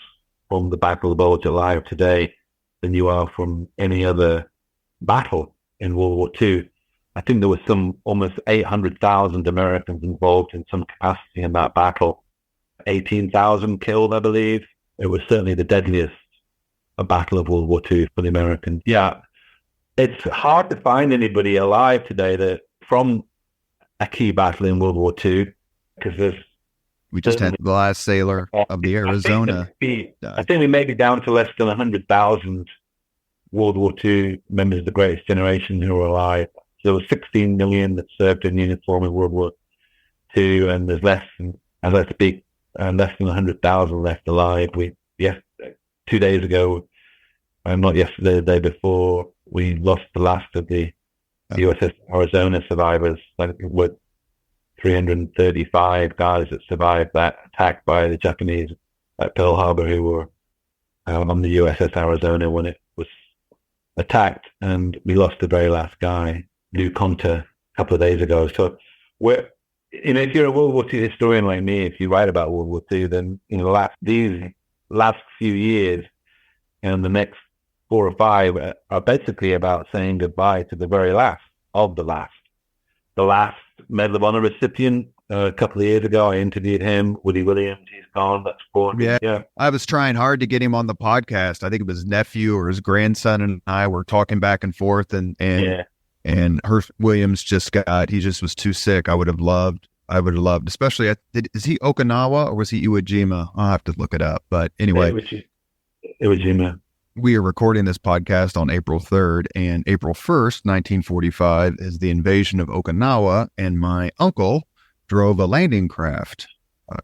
Speaker 2: from the Battle of the Bulge alive today than you are from any other battle in World War II. I think there was almost 800,000 Americans involved in some capacity in that battle. 18,000 killed, I believe. It was certainly the deadliest battle of World War II for the Americans. Yeah, it's hard to find anybody alive today that from a key battle in World War II, because
Speaker 1: we just had the last sailor of the Arizona.
Speaker 2: I think we may be down to less than 100,000 World War II members of the Greatest Generation who are alive. There were 16 million that served in uniform in World War II, and there's less than 100,000 left alive. 2 days ago, and not yesterday, the day before, we lost the last of the USS Arizona survivors. I think it was 335 guys that survived that attack by the Japanese at Pearl Harbor, who were on the USS Arizona when it was attacked, and we lost the very last guy, Lou Conter, a couple of days ago. So if you're a World War II historian like me, if you write about World War II, then these last few years and the next 4 or 5 are basically about saying goodbye to the very last of the last. The last Medal of Honor recipient, a couple of years ago, I interviewed him, Woody Williams. He's gone. That's 4.
Speaker 1: Yeah. I was trying hard to get him on the podcast. I think it was his nephew or his grandson and I were talking back and forth, and Hersh Williams he just was too sick. I would have loved, especially, is he Okinawa or was he Iwo Jima? I'll have to look it up. But anyway,
Speaker 2: Iwo Jima.
Speaker 1: We are recording this podcast on April 3rd, and April 1st, 1945 is the invasion of Okinawa, and my uncle drove a landing craft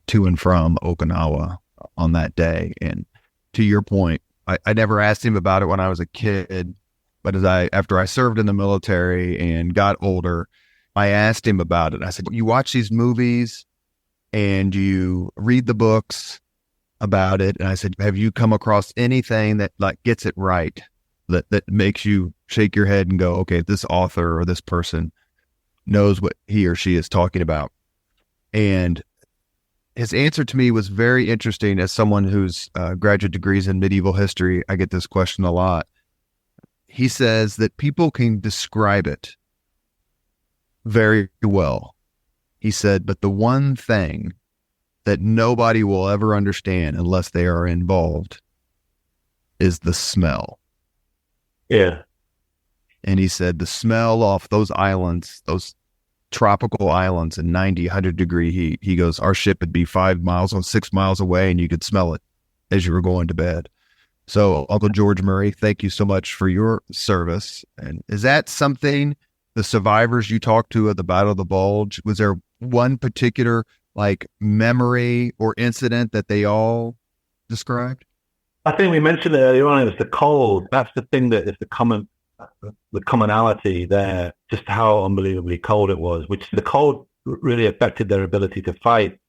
Speaker 1: to and from Okinawa on that day. And to your point, I never asked him about it when I was a kid, but after I served in the military and got older, I asked him about it. I said, you watch these movies and you read the books about it. And I said, have you come across anything that gets it right, that makes you shake your head and go, okay, this author or this person knows what he or she is talking about? And his answer to me was very interesting. As someone who's graduate degrees in medieval history, I get this question a lot. He says that people can describe it very well. He said, but the one thing that nobody will ever understand unless they are involved is the smell.
Speaker 2: Yeah.
Speaker 1: And he said the smell off those islands, those tropical islands in 90, 100 degree heat. He goes, our ship would be 5 miles or 6 miles away and you could smell it as you were going to bed. So Uncle George Murray, thank you so much for your service. And is that something the survivors you talked to at the Battle of the Bulge, was there one particular like memory or incident that they all described?
Speaker 2: I think we mentioned it earlier on. It was the cold. That's the thing that is the commonality there. Just how unbelievably cold it was. Which the cold really affected their ability to fight,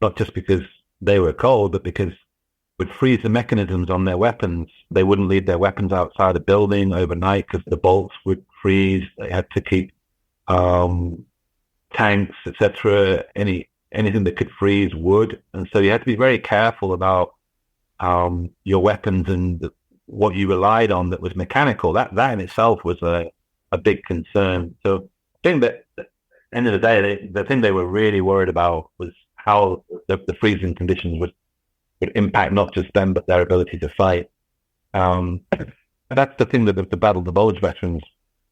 Speaker 2: not just because they were cold, but because it would freeze the mechanisms on their weapons. They wouldn't leave their weapons outside the building overnight because the bolts would freeze. They had to keep tanks, etc. Anything that could freeze would, and so you had to be very careful about your weapons and what you relied on that was mechanical. That in itself was a big concern. So I think that at the end of the day, the thing they were really worried about was how the freezing conditions would impact not just them, but their ability to fight. And that's the thing that the Battle of the Bulge veterans,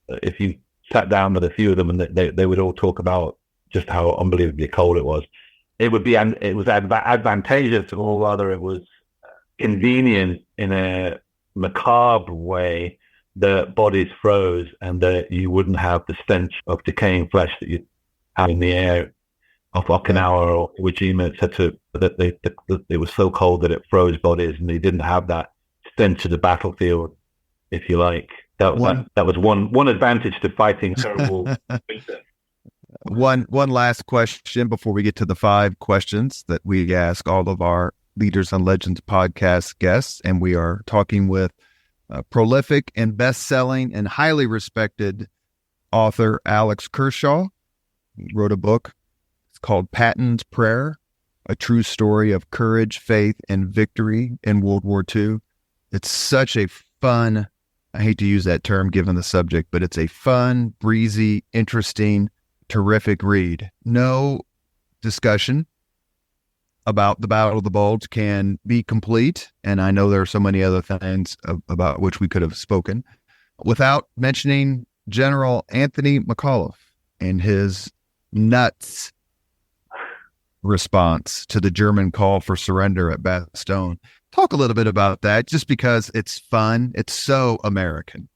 Speaker 2: if you sat down with a few of them and they would all talk about just how unbelievably cold it was. It was advantageous, or rather it was convenient in a macabre way that bodies froze and that you wouldn't have the stench of decaying flesh that you have in the air off Okinawa or Iwo Jima, etc. That it was so cold that it froze bodies, and they didn't have that stench of the battlefield, if you like. That was one advantage to fighting terrible winter.
Speaker 1: One last question before we get to the 5 questions that we ask all of our Leaders and Legends podcast guests, and we are talking with prolific and best-selling and highly respected author Alex Kershaw. He wrote a book. It's called Patton's Prayer, a true story of courage, faith, and victory in World War II. It's such a fun, I hate to use that term given the subject, but it's a fun, breezy, interesting, terrific read. No discussion about the Battle of the Bulge can be complete, and I know there are so many other things about which we could have spoken, without mentioning General Anthony McAuliffe and his nuts response to the German call for surrender at Bastogne. Talk a little bit about that, just because it's fun. It's so American.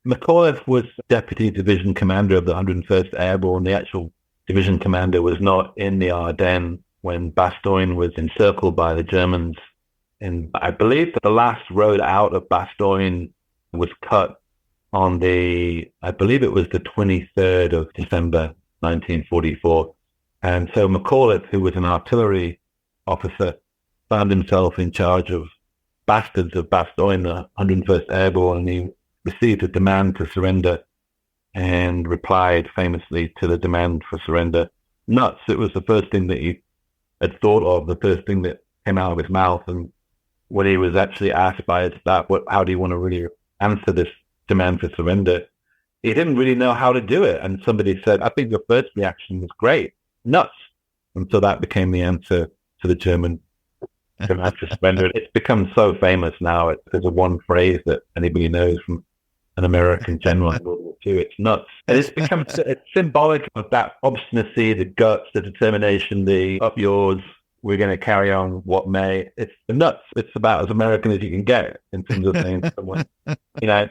Speaker 2: McAuliffe was deputy division commander of the 101st Airborne. The actual division commander was not in the Ardennes when Bastogne was encircled by the Germans. And I believe that the last road out of Bastogne was cut on I believe it was the 23rd of December, 1944. And so McAuliffe, who was an artillery officer, found himself in charge of bastards of Bastogne, the 101st Airborne, and he received a demand to surrender and replied famously to the demand for surrender, nuts. It was the first thing that he had thought of, the first thing that came out of his mouth. And when he was actually asked by his staff, how do you want to really answer this demand for surrender, he didn't really know how to do it. And somebody said, I think your first reaction was great, nuts. And so that became the answer to the German demand for surrender. It's become so famous now. There's a one phrase that anybody knows from an American general in World War II. It's nuts. And it's symbolic of that obstinacy, the guts, the determination, the up yours, we're going to carry on what may. It's the nuts. It's about as American as you can get in terms of saying to someone,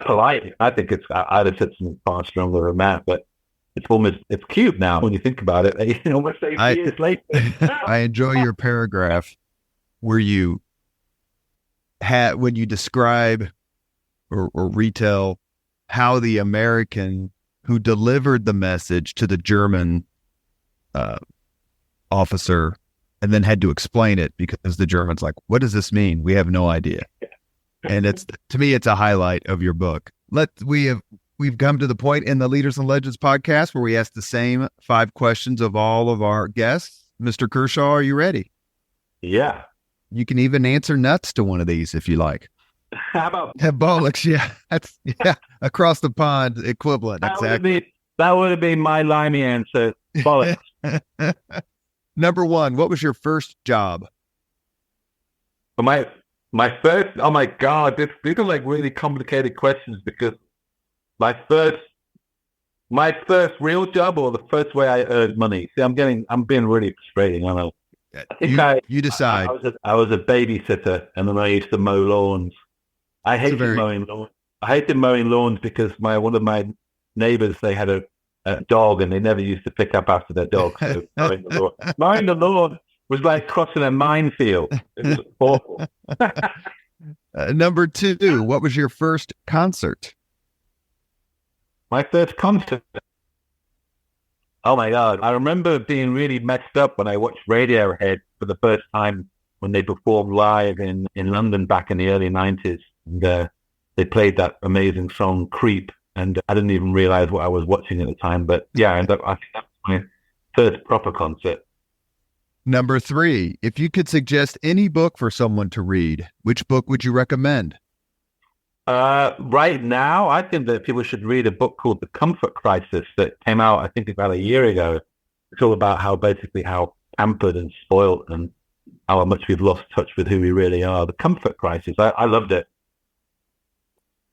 Speaker 2: polite. I think I'd have said something far stronger than that, but it's cute now when you think about it. Almost 8 years later.
Speaker 1: I enjoy your paragraph where when you describe or retell how the American who delivered the message to the German officer and then had to explain it because the German's like, what does this mean? We have no idea. And to me, it's a highlight of your book. We've come to the point in the Leaders and Legends podcast where we ask the same 5 questions of all of our guests. Mr. Kershaw, are you ready?
Speaker 2: Yeah.
Speaker 1: You can even answer nuts to one of these if you like.
Speaker 2: How about
Speaker 1: Bollocks? Yeah, that's across the pond equivalent. Exactly.
Speaker 2: That would have been my limey answer. Bollocks.
Speaker 1: Number 1, what was your first job?
Speaker 2: My Oh my God, these are like really complicated questions because my first, my first real job or the first way I earned money. See, I'm being really frustrating. I know. I think
Speaker 1: You decide.
Speaker 2: I was a babysitter and then I used to mow lawns. I
Speaker 1: It's a
Speaker 2: hated
Speaker 1: very
Speaker 2: mowing lawns. I hated mowing lawns because one of my neighbors, they had a dog and they never used to pick up after their dog. So mowing the lawn was like crossing a minefield. It was awful.
Speaker 1: Number two. What was your first concert?
Speaker 2: My first concert. Oh my God. I remember being really messed up when I watched Radiohead for the first time when they performed live in London back in the early 90s. And they played that amazing song, Creep. And I didn't even realize what I was watching at the time. But yeah, I think that was my first proper concert.
Speaker 1: Number three. If you could suggest any book for someone to read, which book would you recommend?
Speaker 2: Right now, I think that people should read a book called The Comfort Crisis that came out, I think, about a year ago. It's all about how pampered and spoiled and how much we've lost touch with who we really are. The Comfort Crisis. I loved it.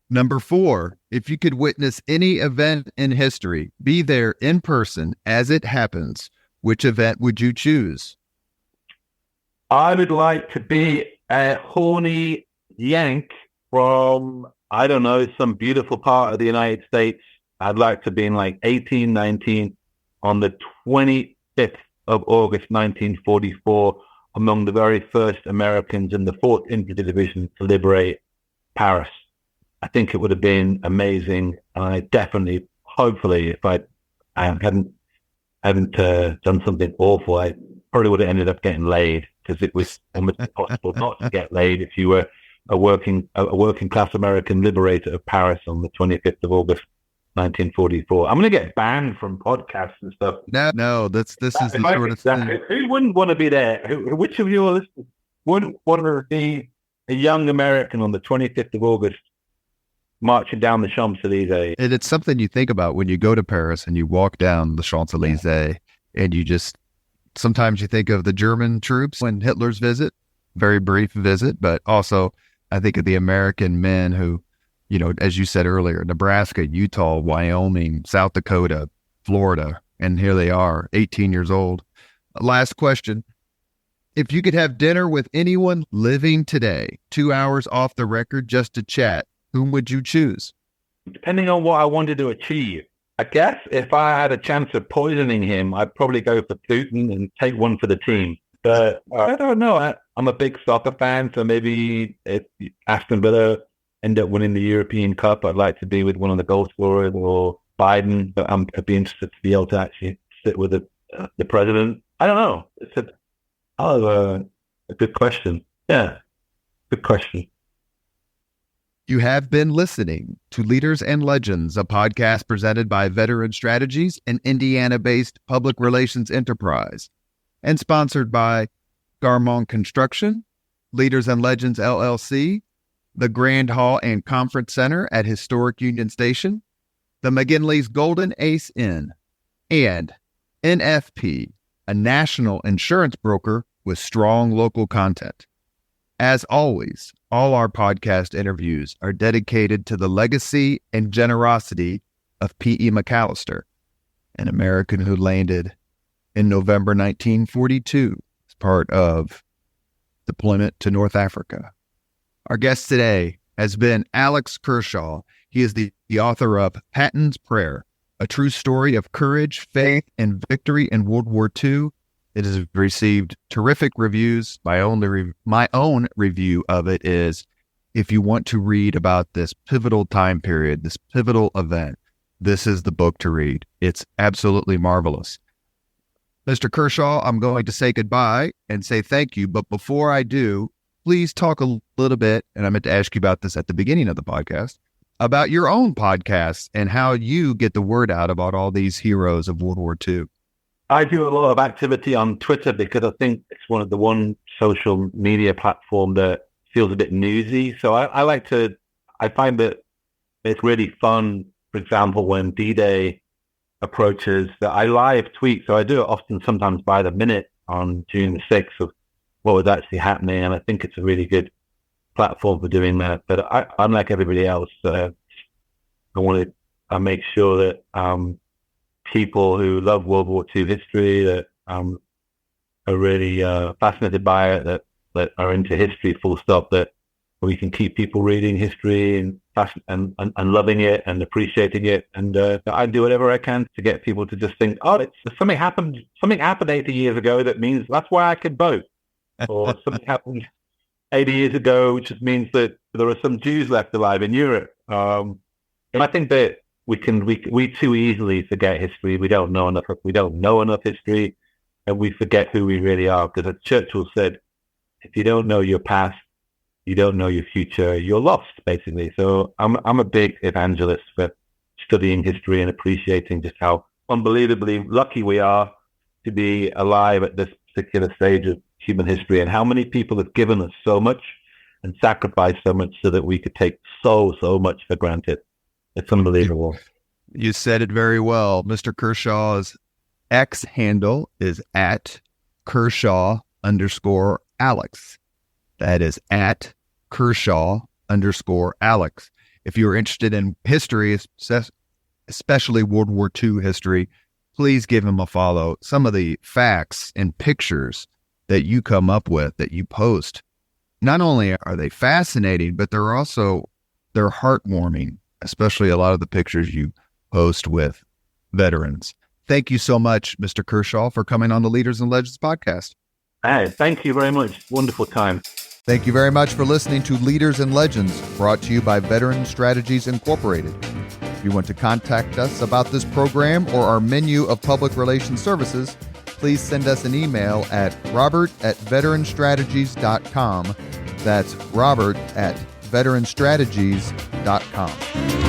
Speaker 1: Number four. If you could witness any event in history, be there in person as it happens, which event would you choose?
Speaker 2: I would like to be a horny Yank from, I don't know, some beautiful part of the United States. I'd like to be in like 1819 on the 25th of August, 1944, among the very first Americans in the 4th Infantry Division to liberate Paris. I think it would have been amazing. I definitely, hopefully, if I hadn't done something awful, I probably would have ended up getting laid because it was almost impossible not to get laid if you were a working class American liberator of Paris on the 25th of August, 1944. I'm going to get banned from podcasts and stuff.
Speaker 1: No, this is the sort of thing.
Speaker 2: Who wouldn't want to be there? Which of your listeners wouldn't want to be a young American on the 25th of August marching down the Champs-Élysées?
Speaker 1: And it's something you think about when you go to Paris and you walk down the Champs-Élysées and you just, sometimes you think of the German troops when Hitler's visit, very brief visit, but also I think of the American men who, you know, as you said earlier, Nebraska, Utah, Wyoming, South Dakota, Florida, and here they are, 18 years old. Last question. If you could have dinner with anyone living today, 2 hours off the record just to chat, whom would you choose?
Speaker 2: Depending on what I wanted to achieve. I guess if I had a chance of poisoning him, I'd probably go for Putin and take one for the team. But I don't know. I'm a big soccer fan, so maybe if Aston Villa end up winning the European Cup, I'd like to be with one of the goal scorers or Biden. But I'd be interested to be able to actually sit with the president. I don't know. It's a good question. Yeah, good question.
Speaker 1: You have been listening to Leaders and Legends, a podcast presented by Veteran Strategies, an Indiana-based public relations enterprise, and sponsored by Garmong Construction, Leaders and Legends LLC, the Grand Hall and Conference Center at Historic Union Station, the McGinley's Golden Ace Inn, and NFP, a national insurance broker with strong local content. As always, all our podcast interviews are dedicated to the legacy and generosity of P.E. McAllister, an American who landed in November 1942 as part of deployment to North Africa. Our guest today has been Alex Kershaw. He is the author of Patton's Prayer, a true story of courage, faith, and victory in World War II. It has received terrific reviews. My own review of it is, if you want to read about this pivotal time period, this pivotal event, this is the book to read. It's absolutely marvelous. Mr. Kershaw, I'm going to say goodbye and say thank you. But before I do, please talk a little bit, and I meant to ask you about this at the beginning of the podcast, about your own podcast and how you get the word out about all these heroes of World War II.
Speaker 2: I do a lot of activity on Twitter because I think it's one social media platform that feels a bit newsy. So I find that it's really fun, for example, when D-Day approaches, that I live tweet. So I do it often, sometimes by the minute on June the 6th of what was actually happening. And I think it's a really good platform for doing that. But I'm like everybody else. I want to make sure that people who love World War II history, that are really fascinated by it, that are into history full stop, that we can keep people reading history and loving it and appreciating it. And I do whatever I can to get people to just think, oh, something happened 80 years ago that means that's why I could vote. Or something happened 80 years ago, which just means that there are some Jews left alive in Europe. And I think that we too easily forget history. We don't know enough history, and we forget who we really are. Because as Churchill said, if you don't know your past, you don't know your future, you're lost, basically. So I'm a big evangelist for studying history and appreciating just how unbelievably lucky we are to be alive at this particular stage of human history, and how many people have given us so much and sacrificed so much so that we could take so much for granted. It's unbelievable.
Speaker 1: You said it very well. Mr. Kershaw's X handle is at Kershaw_Alex. That is at Kershaw_Alex. If you're interested in history, especially World War II history, please give him a follow. Some of the facts and pictures that you come up with, that you post, not only are they fascinating, but they're heartwarming, especially a lot of the pictures you post with veterans. Thank you so much, Mr. Kershaw, for coming on the Leaders and Legends podcast.
Speaker 2: Hey, thank you very much. Wonderful time.
Speaker 1: Thank you very much for listening to Leaders and Legends, brought to you by Veteran Strategies Incorporated. If you want to contact us about this program or our menu of public relations services, please send us an email at robert@veteranstrategies.com. That's robert@veteranstrategies.com.